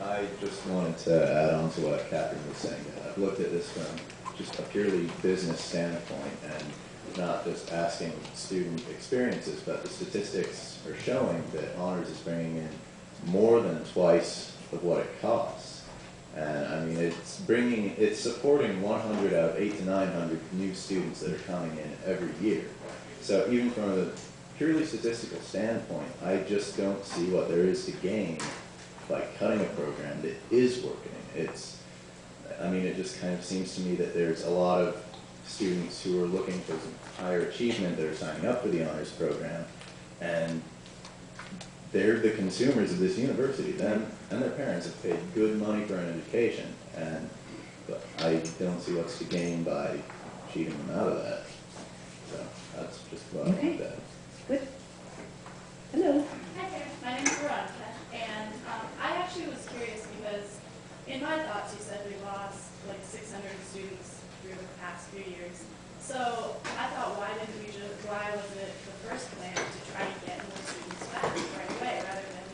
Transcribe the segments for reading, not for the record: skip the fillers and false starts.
I just wanted to add on to what Catherine was saying. I've looked at this from just a purely business standpoint and not just asking student experiences, but the statistics are showing that honors is bringing in more than twice of what it costs. And I mean, it's supporting 100 out of 800 to 900 new students that are coming in every year. So even from a purely statistical standpoint, I just don't see what there is to gain by cutting a program that is working. I mean, it just kind of seems to me that there's a lot of students who are looking for some higher achievement that are signing up for the honors program, and they're the consumers of this university. Them and their parents have paid good money for an education, and I don't see what's to gain by cheating them out of that. So that's just what I wanted to add. Good. Hello. Hi there, my name is Veronica, and I actually was curious because in my thoughts you said we lost like 600 students through the past few years. So I thought, why wasn't it the first plan to try to get more students back right away rather than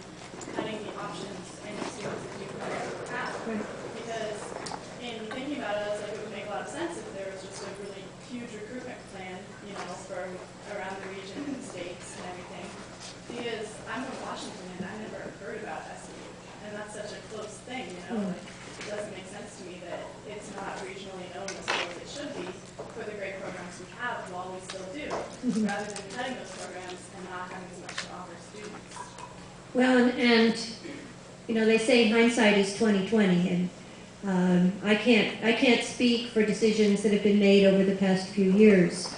cutting the options and the students that you currently have? Because in thinking about it, I was like, it would make a lot of sense if there was just a really huge recruitment plan, you know, for around the region and the states and everything. Because I'm from Washington and I never heard about SOU, and that's such a close thing, you know. Like, it doesn't make sense to me that it's not regionally known as well as it should be for the great programs we have while we still do, rather than cutting those programs and not having as much to offer students. Well, and you know, they say hindsight is 20/20, and I can't speak for decisions that have been made over the past few years.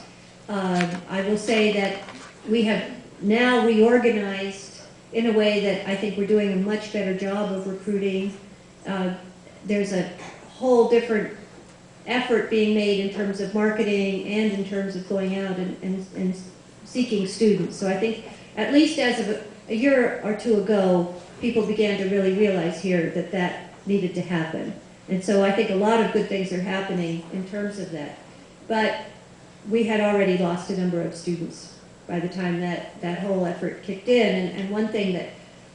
I will say that we have now reorganized in a way that I think we're doing a much better job of recruiting. There's a whole different effort being made in terms of marketing and in terms of going out and seeking students. So I think at least as of a year or two ago, people began to really realize here that that needed to happen. And so I think a lot of good things are happening in terms of that. But we had already lost a number of students by the time that whole effort kicked in. And one thing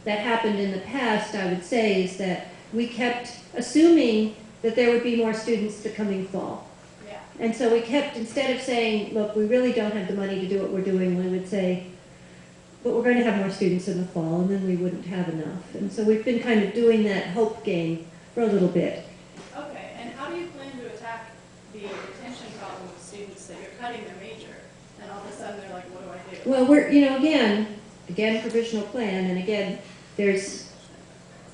that happened in the past, I would say, is that we kept assuming that there would be more students the coming fall. Yeah. And so we kept, instead of saying, look, we really don't have the money to do what we're doing, we would say, but we're going to have more students in the fall, and then we wouldn't have enough. And so we've been kind of doing that hope game for a little bit. Okay, and how do you plan to attack the retention problem with students that you're cutting their major, and all of a sudden they're like, what do I do? Well, we're, you know, again, provisional plan, and again, there's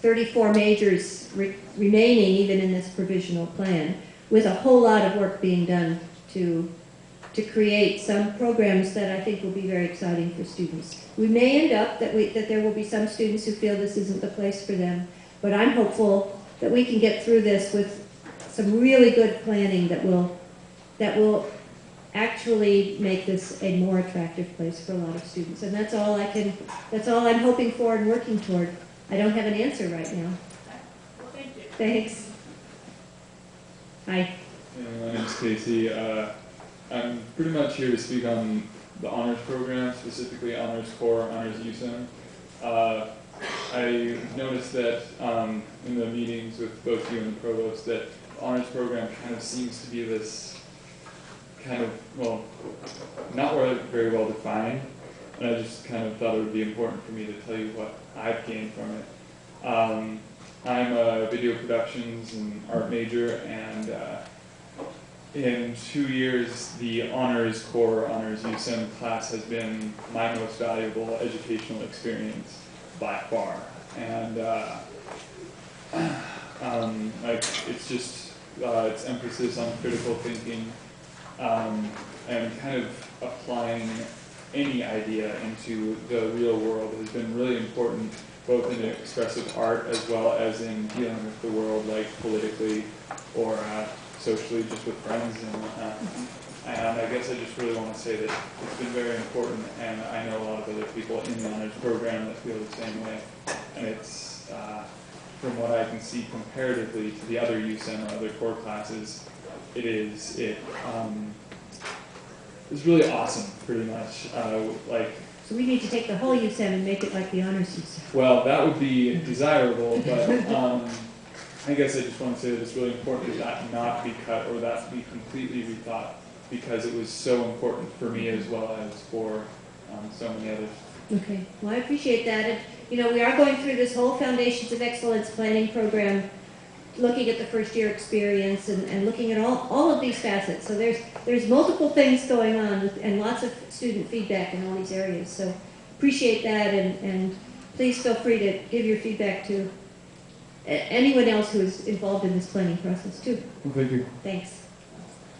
34 majors remaining even in this provisional plan, with a whole lot of work being done to create some programs that I think will be very exciting for students. We may end up that there will be some students who feel this isn't the place for them, but I'm hopeful that we can get through this with some really good planning that will actually make this a more attractive place for a lot of students. And that's all I'm hoping for and working toward. I don't have an answer right now. Well, thank you. Thanks. Hi. My name's Casey. I'm pretty much here to speak on the honors program, specifically honors core, honors USEM. I noticed that in the meetings with both you and the provost that the honors program kind of seems to be this kind of, well, not very well defined, and I just kind of thought it would be important for me to tell you what I've gained from it. I'm a video productions and art major, and in 2 years, the honors core, honors USEM class has been my most valuable educational experience by far. And like, it's just its emphasis on critical thinking and kind of applying any idea into the real world has been really important, both in expressive art as well as in dealing with the world, like politically or socially, just with friends and whatnot. And I guess I just really want to say that it's been very important, and I know a lot of other people in the honors program that feel the same way. And it's, from what I can see comparatively to the other USEM or other core classes, it's really awesome, pretty much. Like, So we need to take the whole USAM and make it like the honors USAM. Well, that would be desirable, but I guess I just want to say that it's really important that not be cut or that be completely rethought, because it was so important for me as well as for so many others. Okay, well, I appreciate that. And, you know, we are going through this whole Foundations of Excellence planning program, looking at the first year experience and looking at all of these facets. So there's multiple things going on and lots of student feedback in all these areas. So appreciate that, and please feel free to give your feedback to anyone else who is involved in this planning process too. Well, thank you. Thanks.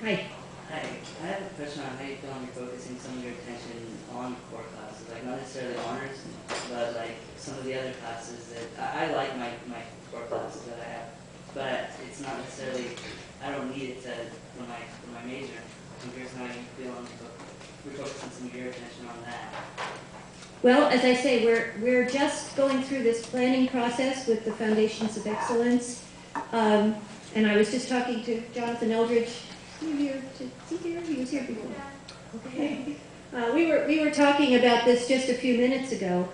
Hi. Hi, I have a question on how you feel on focusing some of your attention on core classes, like not necessarily honors, but like some of the other classes that, I like my core classes that I have, but it's not necessarily, I don't need it to, for my major. I'm curious how you feel on refocusing some of your attention on that. Well, as I say, we're just going through this planning process with the Foundations of Excellence. And I was just talking to Jonathan Eldridge. Is he here? He was here before. Okay. We were talking about this just a few minutes ago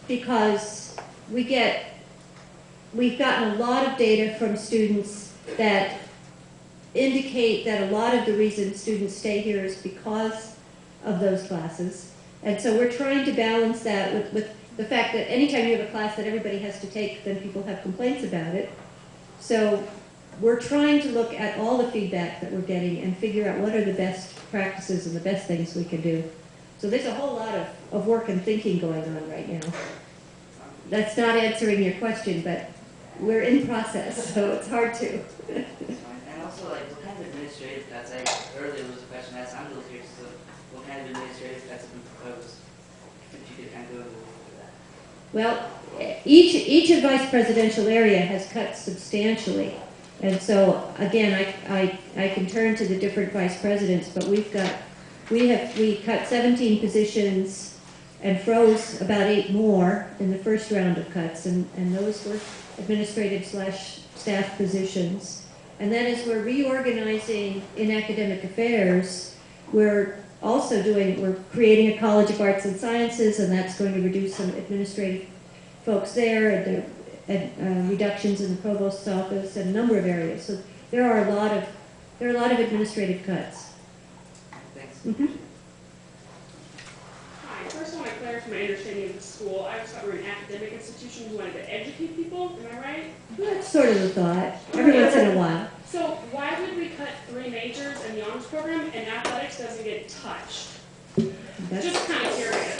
because we've gotten a lot of data from students that indicate that a lot of the reason students stay here is because of those classes. And so we're trying to balance that with the fact that anytime you have a class that everybody has to take, then people have complaints about it. So we're trying to look at all the feedback that we're getting and figure out what are the best practices and the best things we can do. So there's a whole lot of work and thinking going on right now. That's not answering your question, but we're in process, so it's hard to. And also, like, what kind of administrative cuts, earlier was a question asked, I'm a little curious, so what kind of administrative cuts have been proposed? If you could kind of go over that. Well, each of vice presidential area has cut substantially. And so, again, I can turn to the different vice presidents, but we cut 17 positions and froze about 8 more in the first round of cuts, and those were administrative/staff positions. And then as we're reorganizing in academic affairs, we're creating a College of Arts and Sciences, and that's going to reduce some administrative folks there, and reductions in the provost's office, and a number of areas. So there are a lot of administrative cuts. Thanks. Mm-hmm. Hi, first I want to clarify my understanding of the school. I just thought we were an academic institution who wanted to educate people, am I right? Well, that's sort of the thought, every once in a while. So why would we cut 3 majors in the honors program and athletics doesn't get touched? Just kind of curious.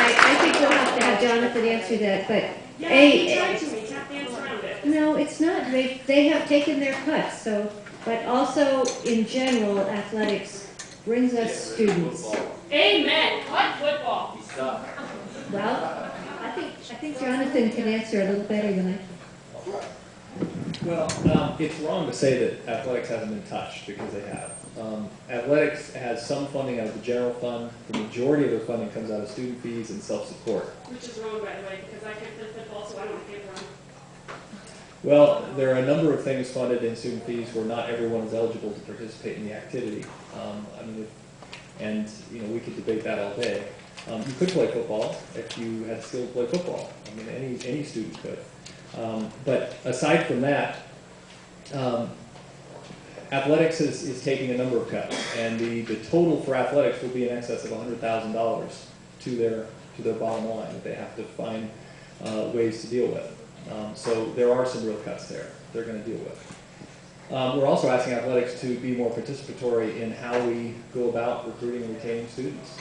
I think we'll have to have Jonathan answer that, but Yeah, he tried to, he can't dance around it. no, it's not. They have taken their cuts. So, but also in general, athletics brings us students. Amen. Cut football. Well, I think Jonathan can answer a little better than I can. Well, it's wrong to say that athletics hasn't been touched, because they have. Athletics has some funding out of the general fund. The majority of their funding comes out of student fees and self-support. Which is wrong, by the way, because I can't play football, so I don't have run. Well, there are a number of things funded in student fees where not everyone is eligible to participate in the activity. We could debate that all day. You could play football if you had skill to play football. I mean, any student could. But aside from that, athletics is taking a number of cuts, and the total for athletics will be in excess of $100,000 to their bottom line that they have to find ways to deal with. So there are some real cuts there they're going to deal with. We're also asking athletics to be more participatory in how we go about recruiting and retaining students.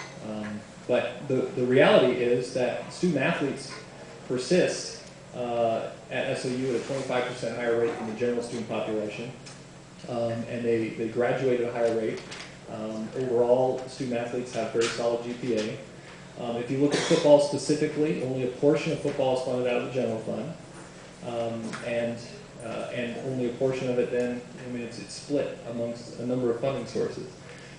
But the reality is that student athletes persist at SOU at a 25% higher rate than the general student population. And they graduate at a higher rate. Overall, student athletes have very solid GPA. If you look at football specifically, only a portion of football is funded out of the general fund. And only a portion of it then, it's split amongst a number of funding sources.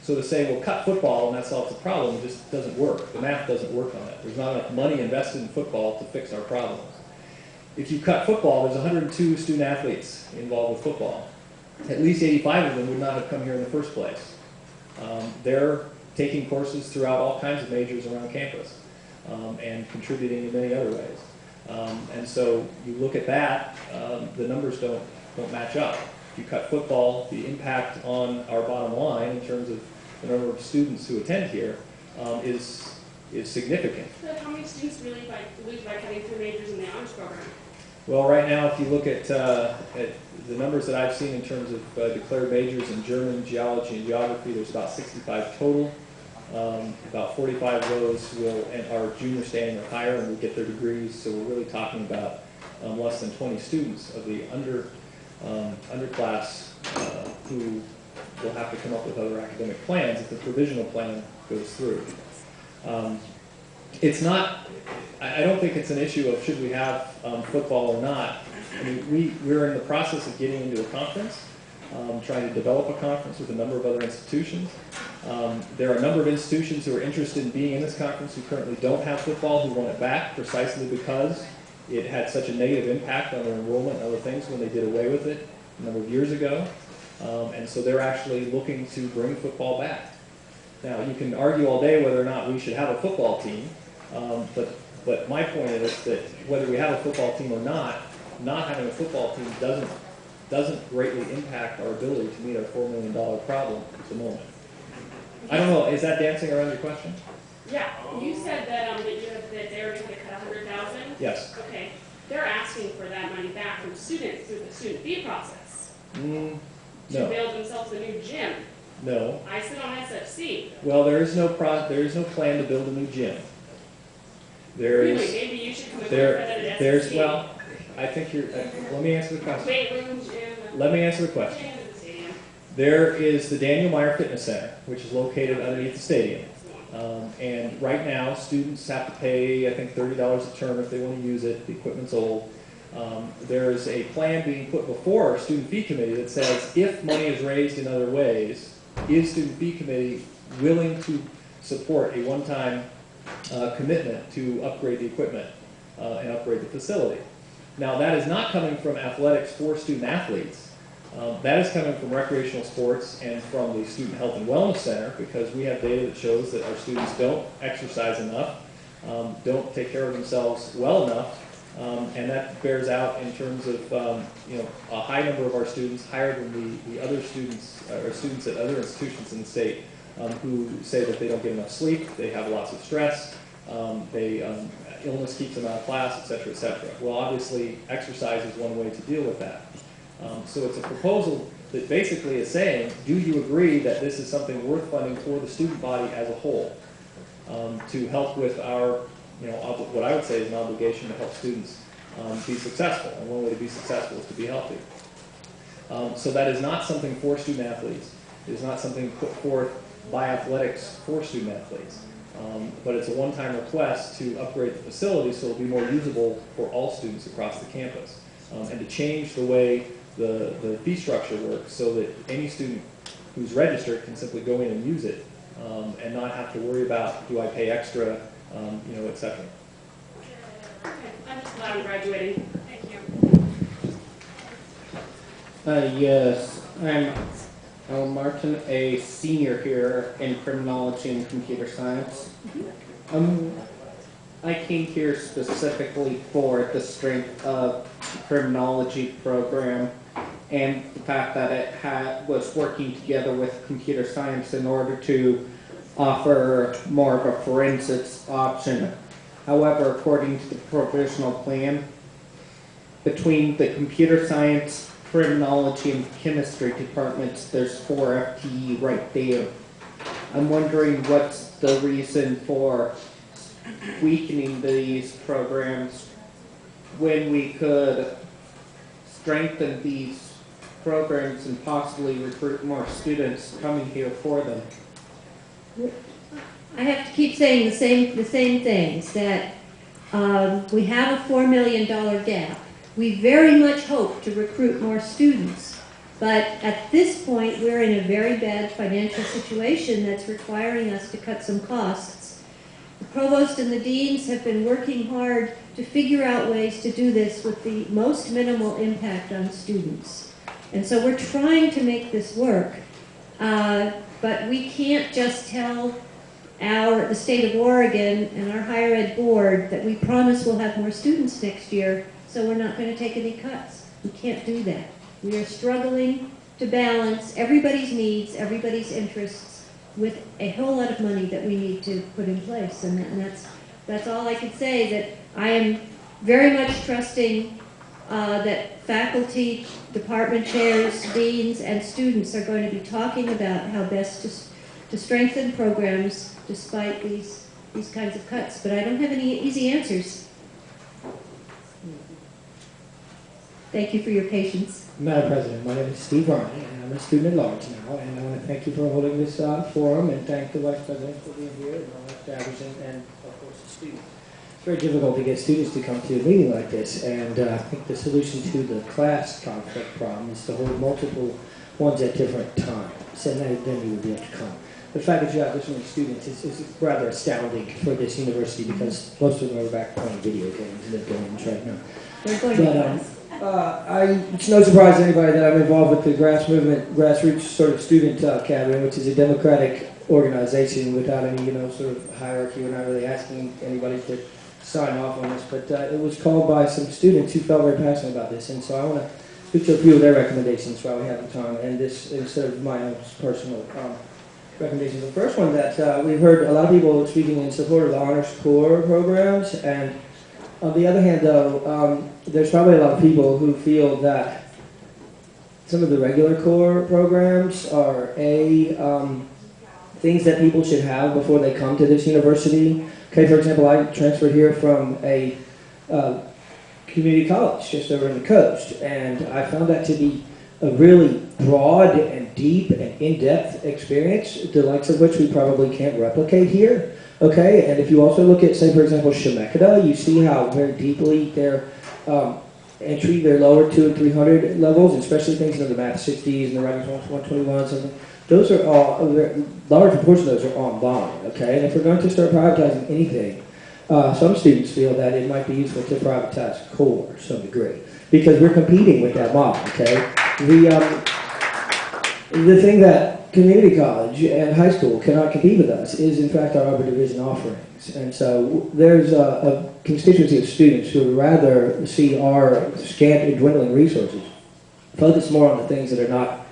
So to say, well, cut football and that solves the problem, it just doesn't work. The math doesn't work on it. There's not enough money invested in football to fix our problems. If you cut football, there's 102 student athletes involved with football. At least 85 of them would not have come here in the first place. they're taking courses throughout all kinds of majors around campus and contributing in many other ways. And so you look at that, the numbers don't match up. If you cut football, the impact on our bottom line in terms of the number of students who attend here is significant. So how many students really lose by cutting 3 majors in the honors program? Well, right now, if you look at the numbers that I've seen in terms of declared majors in German, geology, and geography, there's about 65 total. About 45 of those are junior standing or higher and will get their degrees. So we're really talking about less than 20 students of the underclass who will have to come up with other academic plans if the provisional plan goes through. It's not, I don't think it's an issue of should we have football or not. I mean, we're in the process of getting into a conference, trying to develop a conference with a number of other institutions. There are a number of institutions who are interested in being in this conference who currently don't have football, who want it back precisely because it had such a negative impact on their enrollment and other things when they did away with it a number of years ago. And so they're actually looking to bring football back. Now, you can argue all day whether or not we should have a football team, but my point is that whether we have a football team or not having a football team doesn't greatly impact our ability to meet our $4 million problem at the moment. I don't know, is that dancing around your question? Yeah, you said that that they were going to cut 100,000. Yes. Okay, they're asking for that money back from students through the student fee process to No. build themselves a new gym. No. I sit on SFC. Well, there is no plan to build a new gym. Really, maybe you should come and There, work at SFC. there's, well, I think you're, let me answer the question. Weight room, gym. Let me answer the question. Gym at the stadium. There is the Daniel Meyer Fitness Center, which is located underneath the stadium. And right now, students have to pay, I think, $30 a term if they want to use it. The equipment's old. There's a plan being put before our student fee committee that says if money is raised in other ways, is student fee committee willing to support a one-time commitment to upgrade the equipment and upgrade the facility? Now, that is not coming from athletics for student athletes. That is coming from recreational sports and from the Student Health and Wellness Center, because we have data that shows that our students don't exercise enough, don't take care of themselves well enough, and that bears out in terms of a high number of our students, higher than the other students or students at other institutions in the state, who say that they don't get enough sleep, they have lots of stress, illness keeps them out of class, et cetera, et cetera. Well, obviously, exercise is one way to deal with that. So it's a proposal that basically is saying, do you agree that this is something worth funding for the student body as a whole, to help with our, what I would say is an obligation to help students be successful, and one way to be successful is to be healthy. So that is not something for student athletes. It is not something put forth by athletics for student athletes. But it's a one-time request to upgrade the facility so it'll be more usable for all students across the campus, and to change the way the fee structure works so that any student who's registered can simply go in and use it, and not have to worry about, do I pay extra, et cetera. Okay, I'm just glad I'm graduating. Thank you. Yes, I'm Al Martin, a senior here in criminology and computer science. I came here specifically for the strength of the criminology program and the fact that it was working together with computer science in order to offer more of a forensics option. However, according to the provisional plan, between the computer science, criminology, and chemistry departments, there's 4 FTE right there. I'm wondering what's the reason for weakening these programs when we could strengthen these programs and possibly recruit more students coming here for them. I have to keep saying the same things, that we have a $4 million gap. We very much hope to recruit more students, but at this point we're in a very bad financial situation that's requiring us to cut some costs. The provost and the deans have been working hard to figure out ways to do this with the most minimal impact on students. And so we're trying to make this work. But we can't just tell the state of Oregon and our higher ed board that we promise we'll have more students next year, so we're not going to take any cuts. We can't do that. We are struggling to balance everybody's needs, everybody's interests, with a whole lot of money that we need to put in place. And that's all I can say, that I am very much trusting that faculty, department chairs, deans, and students are going to be talking about how best to strengthen programs despite these kinds of cuts. But I don't have any easy answers. Thank you for your patience. Madam President, my name is Steve Ryan, and I'm a student at large now, and I want to thank you for holding this forum, and thank the Vice President for being here, and all the staffers, and of course the students. It's very difficult to get students to come to a meeting like this, and I think the solution to the class conflict problem is to hold multiple ones at different times, and then you will be able to come. The fact that you have this many students is rather astounding for this university, because most of them are back playing video games in their dorms right now. They're going to class. It's no surprise to anybody that I'm involved with the grassroots sort of student Carreon, which is a democratic organization without any, sort of hierarchy. We're not really asking anybody to sign off on this, but it was called by some students who felt very passionate about this, and so I want to speak to a few of their recommendations while we have the time, and this instead of my own personal recommendations. The first one that we've heard a lot of people speaking in support of the Honors Corps programs, and on the other hand, though, there's probably a lot of people who feel that some of the regular core programs are things that people should have before they come to this university. Okay, for example, I transferred here from a community college just over on the coast, and I found that to be a really broad and deep and in-depth experience, the likes of which we probably can't replicate here. Okay, and if you also look at, say, for example, Chemeketa, you see how very deeply their their lower 200 and 300 levels, especially things in the math 60s and the writing 121, something. Those are all, a large proportion of those are online, okay? And if we're going to start privatizing anything, some students feel that it might be useful to privatize core to some degree, because we're competing with that model, okay? The thing that community college and high school cannot compete with us is, in fact, our upper division offerings. And so there's a constituency of students who would rather see our scant and dwindling resources focus more on the things that are not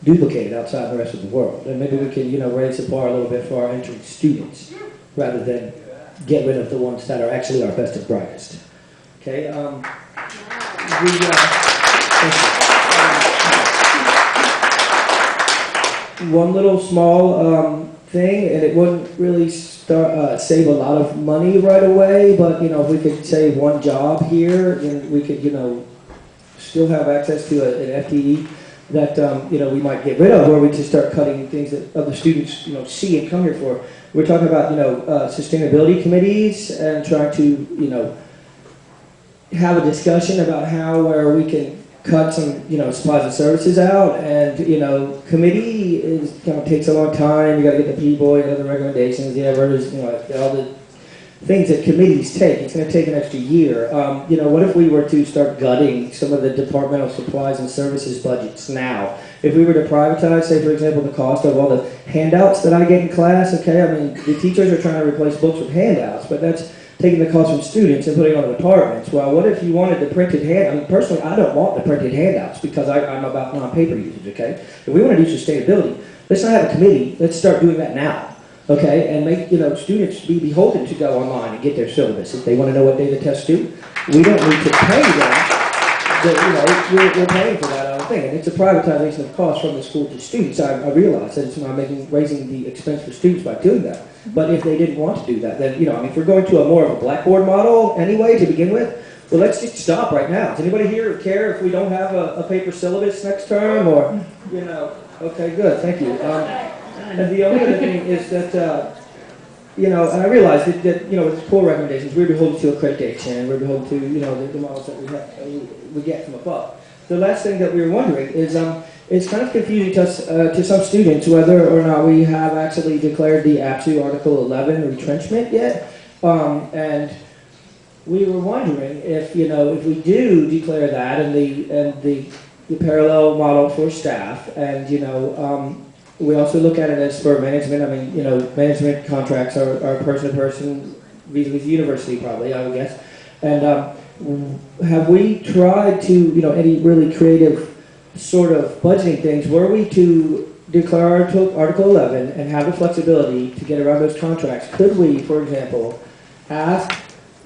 duplicated outside the rest of the world. And maybe we can, raise the bar a little bit for our entering students rather than get rid of the ones that are actually our best and brightest. Okay. One little small thing, and it wouldn't really save a lot of money right away, but if we could save one job here, then we could still have access to an FTE that we might get rid of, or we just start cutting things that other students see and come here for. We're talking about sustainability committees and trying to have a discussion about where we can cut some supplies and services out, and committee is takes a long time. You got to get the people, the recommendations, all the things that committees take. It's going to take an extra year. What if we were to start gutting some of the departmental supplies and services budgets now? If we were to privatize, say for example, the cost of all the handouts that I get in class, okay, I mean the teachers are trying to replace books with handouts, but that's taking the cost from students and putting it on the departments. Well, what if you wanted the printed personally, I don't want the printed handouts because I'm about non-paper usage, okay? If we want to do sustainability, let's not have a committee, let's start doing that now, okay? And make, students be beholden to go online and get their syllabus. If they want to know what data tests do, we don't need to pay them. We're paying for that other thing. And it's a privatization of costs from the school to students. I realize that it's not raising the expense for students by doing that. But if they didn't want to do that, then, if we're going to a more of a blackboard model anyway to begin with, well, let's just stop right now. Does anybody here care if we don't have a paper syllabus next term, or, okay, good, thank you. And the only other thing is that, and I realize that with the core recommendations, we're beholden to accreditation, we're beholden to, the models that we get from above. The last thing that we were wondering is, it's kind of confusing to some students whether or not we have actually declared the APSU Article 11 retrenchment yet, and we were wondering if we do declare that and the parallel model for staff, and we also look at it as for management. I mean, you know, management contracts are person to person, vis-a-vis the university probably, I would guess. And have we tried to, you know, any really creative sort of budgeting things? Were we to declare Article 11 and have the flexibility to get around those contracts, could we, for example, ask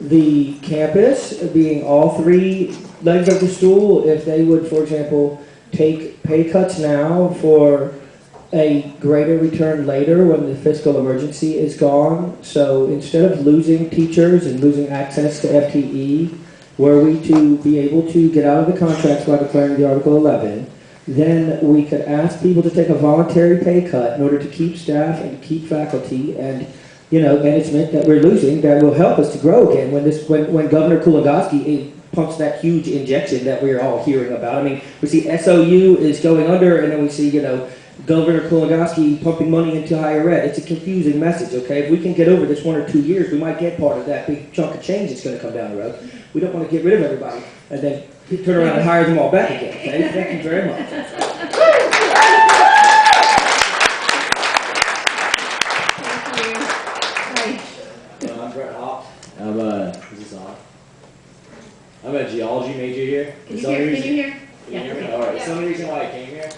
the campus, being all three legs of the stool, if they would, for example, take pay cuts now for a greater return later when the fiscal emergency is gone? So instead of losing teachers and losing access to FTE, were we to be able to get out of the contracts by declaring the Article 11, then we could ask people to take a voluntary pay cut in order to keep staff and keep faculty and, you know, management that we're losing that will help us to grow again when Governor Kulongoski pumps that huge injection that we're all hearing about. I mean, we see SOU is going under, and then we see, you know, Governor Kulongoski pumping money into higher ed. It's a confusing message, okay? If we can get over this 1 or 2 years, we might get part of that big chunk of change that's going to come down the road. We don't want to get rid of everybody and then turn around and hire them all back again, okay? Thank you very much. I'm Brett Hawk. Is this on? I'm a geology major here. Can you hear? Can you hear me? All right. Some of the reason why I came here,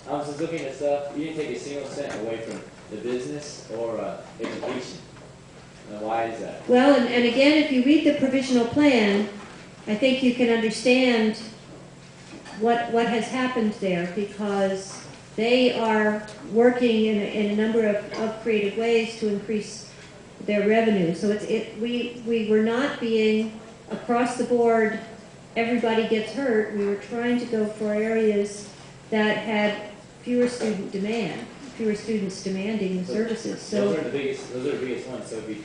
I was just looking at stuff. You didn't take a single cent away from the business or education. Now, why is that? Well, and again, if you read the provisional plan, I think you can understand what has happened there, because they are working in a number of creative ways to increase their revenue. So we were not being across the board, everybody gets hurt. We were trying to go for areas that had fewer students demanding the services. So those are the biggest ones. So if you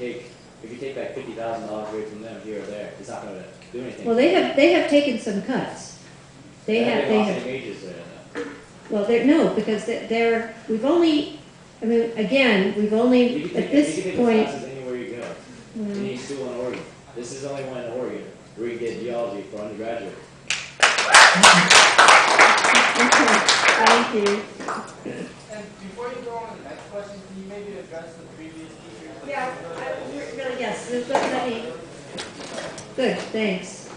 take back $50,000 away from them here or there, it's not going to do anything. well, they have taken some cuts. They have. Any wages there, though. Well, no, because we've only at this you can take point. classes anywhere you go. Any school in Oregon. This is the only one in Oregon where you get geology for undergraduate. Thank you. And before you go on to the next question, can you maybe address the previous teachers? Yeah, really, yes. Good, thanks.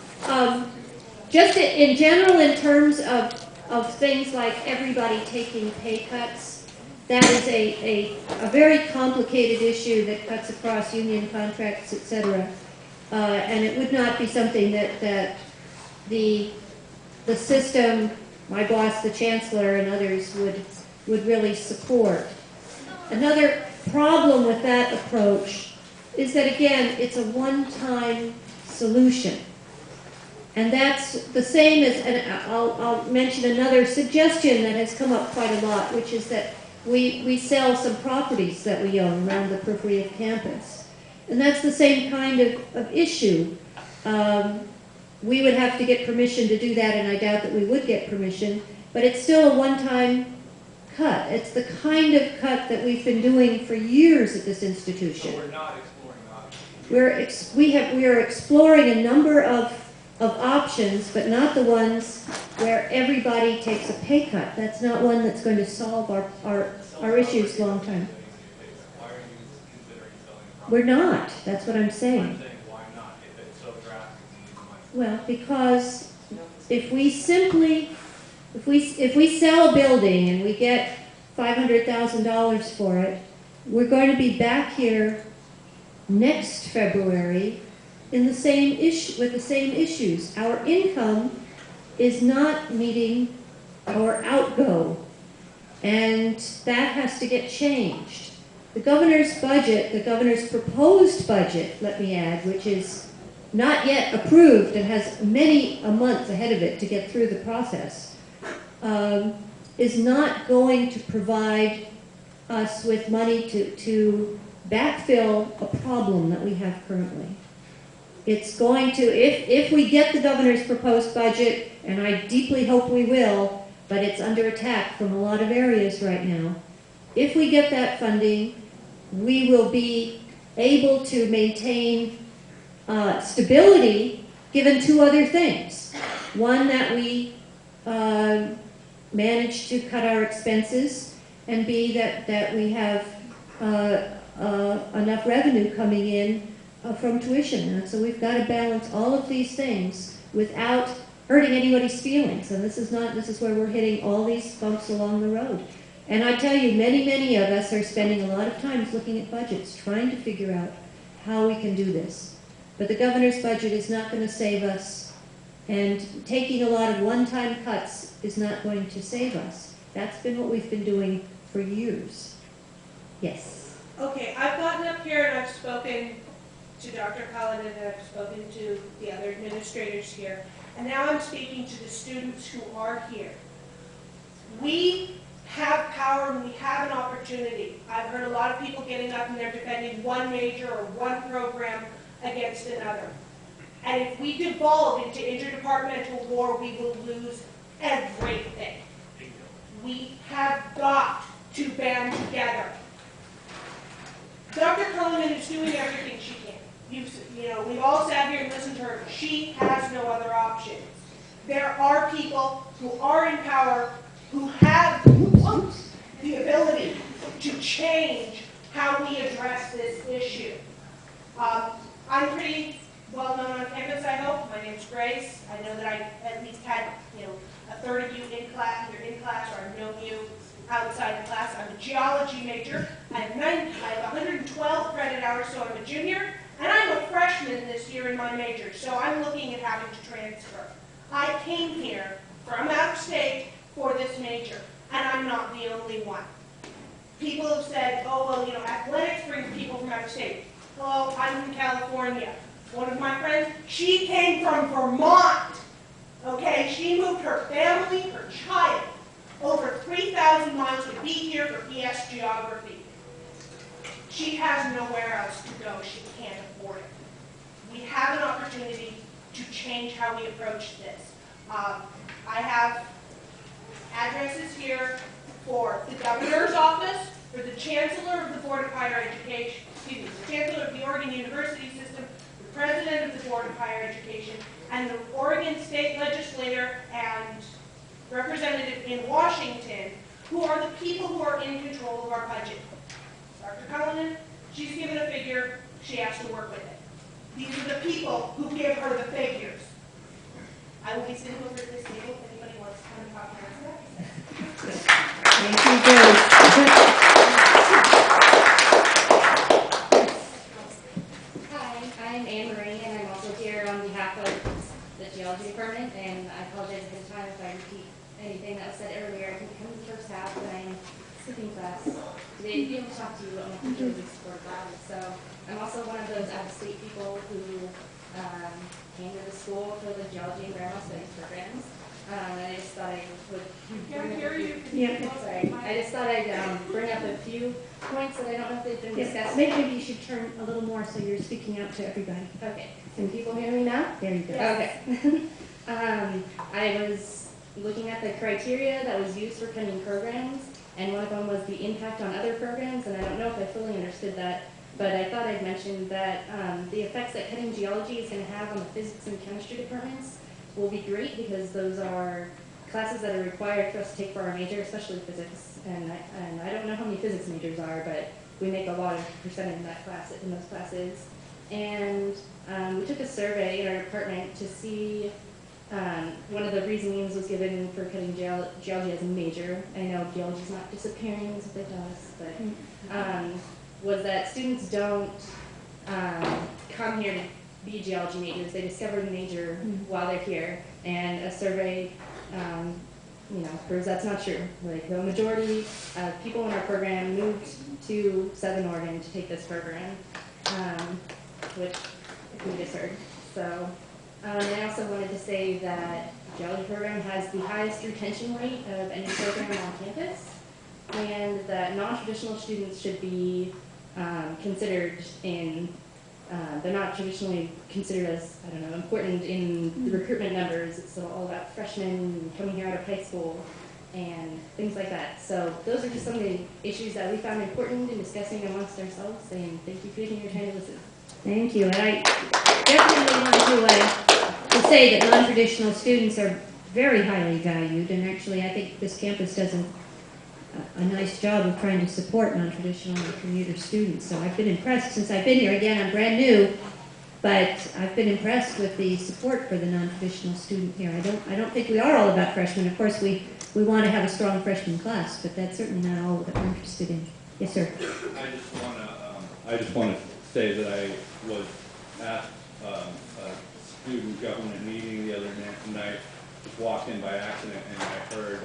Just in general, in terms of things like everybody taking pay cuts, that is a very complicated issue that cuts across union contracts, etc. And it would not be something that the system, my boss, the chancellor, and others would really support. Another problem with that approach is that, again, it's a one-time solution. And that's the same as, and I'll mention another suggestion that has come up quite a lot, which is that we sell some properties that we own around the periphery of campus. And that's the same kind of issue. We would have to get permission to do that, and I doubt that we would get permission, but it's still a one-time cut. It's the kind of cut that we've been doing for years at this institution. So we're not exploring options. We are exploring a number of options, but not the ones where everybody takes a pay cut. That's not one that's going to solve our issues long term. Why are you considering selling the property? We're not. That's what I'm saying. I'm saying why not, if it's so drastic and needs money? Well, because if we sell a building and we get $500,000 for it, we're going to be back here next February in the same issue, with the same issues. Our income is not meeting our outgo, and that has to get changed. The governor's budget, the governor's proposed budget, let me add, which is not yet approved and has many a month ahead of it to get through the process, is not going to provide us with money to backfill a problem that we have currently. It's going to, if we get the governor's proposed budget, and I deeply hope we will, but it's under attack from a lot of areas right now. If we get that funding, we will be able to maintain stability given two other things. One, that we managed to cut our expenses, and B, that we have enough revenue coming in from tuition. And so we've got to balance all of these things without hurting anybody's feelings. And this is where we're hitting all these bumps along the road. And I tell you, many of us are spending a lot of time looking at budgets, trying to figure out how we can do this. But the governor's budget is not going to save us, and taking a lot of one-time cuts is not going to save us. That's been what we've been doing for years. Yes. Okay, I've gotten up here and I've spoken to Dr. Cullinan and I've spoken to the other administrators here, and now I'm speaking to the students who are here. We have power and we have an opportunity. I've heard a lot of people getting up and they're defending one major or one program against another. And if we devolve into interdepartmental war, we will lose everything. We have got to band together. Dr. Cullinan is doing everything she can. We've all sat here and listened to her. She has no other options. There are people who are in power who have the ability to change how we address this issue. I'm pretty well known on campus, I hope. My name's Grace. I know that I at least had, a third of you in class, either in class or I've known you outside the class. I'm a geology major. I have 112 credit hours, so I'm a junior, and I'm a freshman this year in my major, so I'm looking at having to transfer. I came here from out of state for this major, and I'm not the only one. People have said, oh, well, athletics brings people from out of state. Hello, I'm from California. One of my friends, she came from Vermont. Okay, she moved her family, her child, over 3,000 miles to be here for PS geography. She has nowhere else to go. She can't afford it. We have an opportunity to change how we approach this. I have addresses here for the governor's office, for the chancellor of the Board of Higher Education, the chancellor of the Oregon University System, the president of the Board of Higher Education, and the Oregon state legislator and representative in Washington, who are the people who are in control of our budget. Dr. Cullinan, she's given a figure, she has to work with it. These are the people who give her the figures. I will be sitting over at this table if anybody wants to come and talk to us. Thank you, Grace. Hi, I'm Anne Marie, and I'm also here on behalf of the geology department, and I apologize ahead of time if I repeat anything that was said earlier. I think it comes in the first half when I'm skipping class today to be able to talk to you about my future support classes. So I'm also one of those out-of-state people who came to the school for the geology and environmental studies programs. I just thought I would I just thought I'd bring up a few points that I don't know if they've been discussed. Maybe you should turn a little more so you're speaking out to everybody. Okay. Can people hear me now? There you go. Okay. I was looking at the criteria that was used for cutting programs, and one of them was the impact on other programs, and I don't know if I fully understood that, but I thought I'd mention that the effects that cutting geology is going to have on the physics and chemistry departments will be great, because those are classes that are required for us to take for our major, especially physics, and I don't know how many physics majors are, but we make a lot of percentage in that class, in those classes. And we took a survey in our department to see, one of the reasonings was given for cutting geology as a major. I know geology is not disappearing as it does, but was that students don't come here to be geology majors. They discover the major while they're here, and a survey proves that's not true. Like, the majority of people in our program moved to Southern Oregon to take this program, which we just heard. So I also wanted to say that the geology program has the highest retention rate of any program on campus, and that non-traditional students should be considered in, they're not traditionally considered as, important in the recruitment numbers. It's all about freshmen coming here out of high school and things like that. So those are just some of the issues that we found important in discussing amongst ourselves, and thank you for taking your time to listen. Thank you. And I definitely want to say that non-traditional students are very highly valued, and actually I think this campus does an a nice job of trying to support non-traditional and commuter students. So I've been impressed since I've been here. Again, I'm brand new, but I've been impressed with the support for the non-traditional student here. I don't think we are all about freshmen. Of course, we want to have a strong freshman class, but that's certainly not all that we're interested in. Yes, sir. I just want to say that I was at a student government meeting the other night, just walked in by accident, and I heard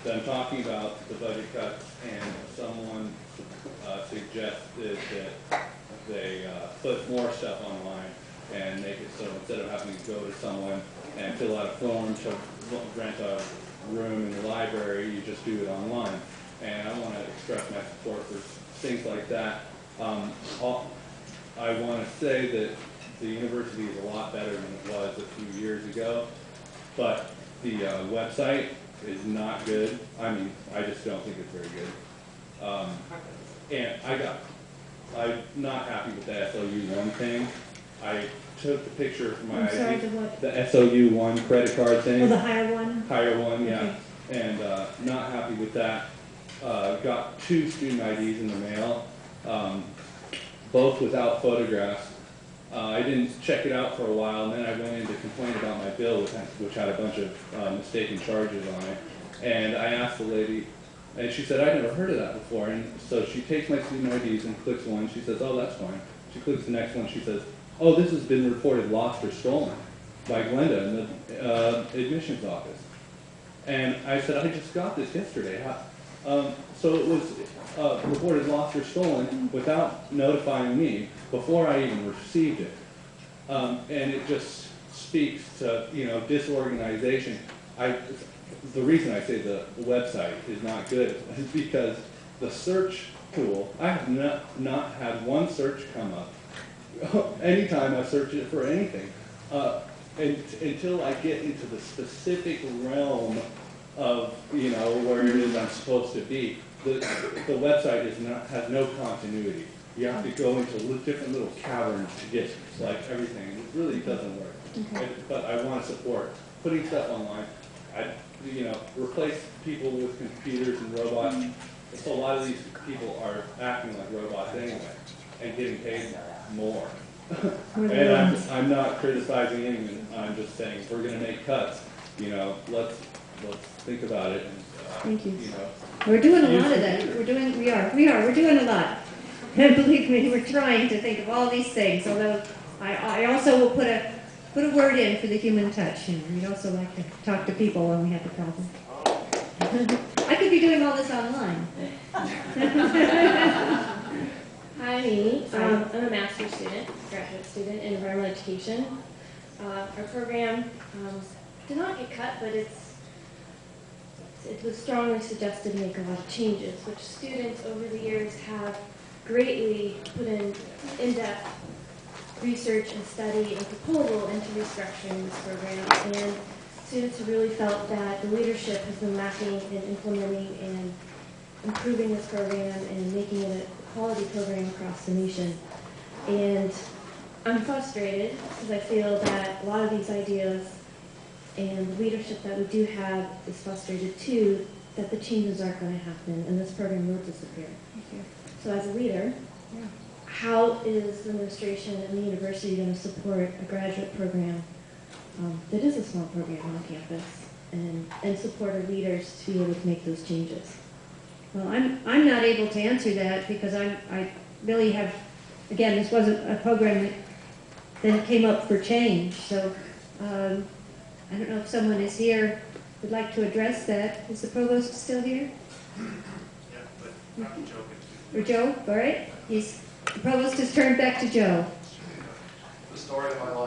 them talking about the budget cuts, and someone suggested that they put more stuff online and make it so instead of having to go to someone and fill out a form to rent a room in the library, you just do it online. And I want to express my support for things like that. I want to say that the university is a lot better than it was a few years ago, but the website is not good. I mean, I just don't think it's very good. And I'm not happy with the SOU1 thing. I took the picture for my I'm sorry, ID, the what? the SOU1 credit card thing. Oh, the higher one? Higher one, yeah. Okay. And not happy with that. Got 2 student IDs in the mail, both without photographs. I didn't check it out for a while, and then I went in to complain about my bill, which had a bunch of mistaken charges on it. And I asked the lady, and she said, I'd never heard of that before. And so she takes my student IDs and clicks one. She says, oh, that's fine. She clicks the next one. She says, oh, this has been reported lost or stolen by Glenda in the admissions office. And I said, I just got this yesterday. So it was reported lost or stolen without notifying me before I even received it. And it just speaks to, disorganization. The reason I say the website is not good is because the search tool, I have not had one search come up anytime I search it for anything. Until I get into the specific realm of, where it is I'm supposed to be, the website has no continuity. You have to go into different little caverns to get everything. It really doesn't work. Okay. But I want to support putting stuff online. Replace people with computers and robots. So a lot of these people are acting like robots anyway and getting paid more. And I'm not criticizing anyone. I'm just saying if we're going to make cuts, let's think about it. And, thank you. We're doing a lot of that. We're doing a lot. And believe me, we're trying to think of all these things. Although I also will put a word in for the human touch. We'd also like to talk to people when we have a problem. I could be doing all this online. Hi, I'm Amy. I'm a master's student, graduate student in environmental education. Our program did not get cut, but it was strongly suggested to make a lot of changes, which students over the years have greatly put in-depth research and study and proposal into restructuring this program. And students have really felt that the leadership has been lacking in implementing and improving this program and making it a quality program across the nation. And I'm frustrated because I feel that a lot of these ideas and the leadership that we do have is frustrated too, that the changes aren't going to happen and this program will disappear. So as a leader, how is the administration and the university going to support a graduate program that is a small program on campus and support our leaders to be able to make those changes? Well, I'm not able to answer that because I really have, again, this wasn't a program that came up for change. So I don't know if someone is here would like to address that. Is the provost still here? Yeah, but I'm joking. Or Joe? All right. The provost has turned back to Joe. The story of my life.